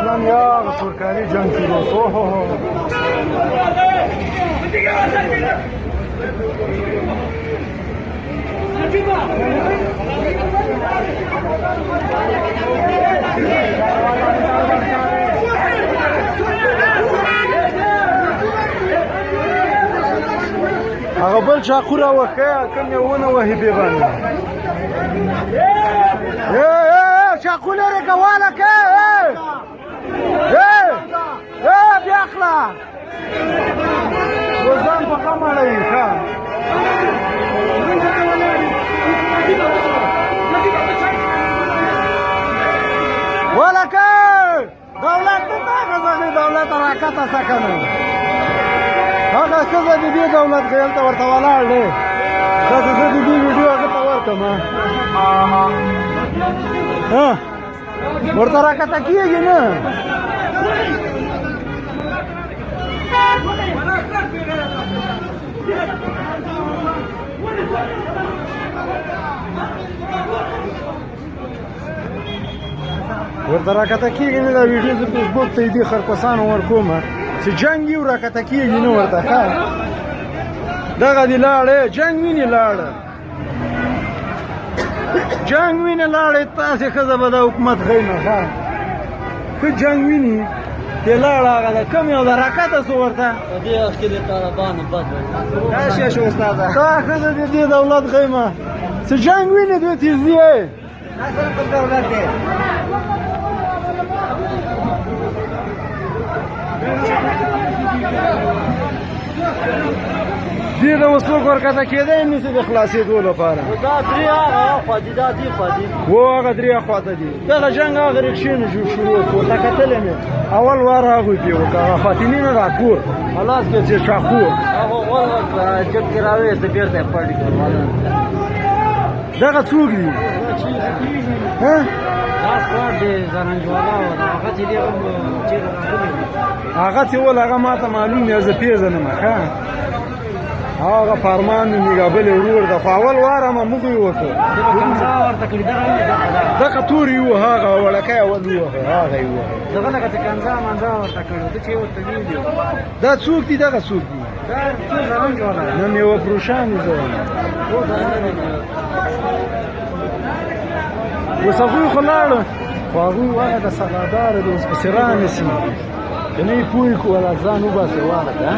اسلام یا ترکانی جنگ شروع اوه هغه بل چاقو راوښه کوم یې ونه وهي بېغانې چاقو لرې که والکه بیا اخله وزان په غم اړوي ښه والکه دولت ته غزنې دولت راکته څه کنه هغه ښځه د دې دولت خیال ته ورته ولاړ دی داسې زه د دې ویډیو هغه ته ورکړم ورته راکته کېږي نه ورته راکته کېږي نه دا ویډیو زه فیسبوک ته دې خرپسانو ورکوم چې جنګ یو راکته کېږي نه ورته ښه دغه دې لاړې جنګ وینې لاړه جنګ وینې لاړې تاسې ښځه به د حکومت ښیي نه ښه ښه جنګ وینې دې لاړه هغه ده کوم یو ده راکته سو ورته په دې وخت کې د طالبانو بد دا شی شو استاده تا ښځه د دې دولت ښیمه چې جنګ وینې دوی تیزدي یې دا سره کوم دولت دی دې د اوس څوک ورکته کېدی هم نشي د خلاصېدو لپاره دا درې هغه خوا دي دا دې خوا دي و هغه درې خواته دي دغه جنګ هغه رکشې نه شروع شو ورته کتلی مې اول وار هغوی پې وکړه هغه فاطمې نه دا کور خلاص کې چې چاقو هغه غول وکړه جب کې راوېسته بېرته یې پټ کړ دغه څوک دي دا سپاټ دی زرنجوالا و هغه چې دی چېرته راغلی هغه چې ول هغه ما ته معلوم دی زه پېژنم ښه هغه فرمان نومېږه بل یې ورور ده خو اول وار هم موږ یې وکړو دغه تورې وو هغه وړکی اول ووهه هغه یې ووهه دغه لکه چې کنځا منځا ورته کړو ته چې ورته ویلي دا څوک دي دغه څوک دي دا څو زرنجوالا نه میوه فروشان دي زه اوس هغوی خو لاړه خو هغوی هغه د سغاداره د اوس پسې رانیسي که نه یې پوه کړو ولا ځان وباسې واره که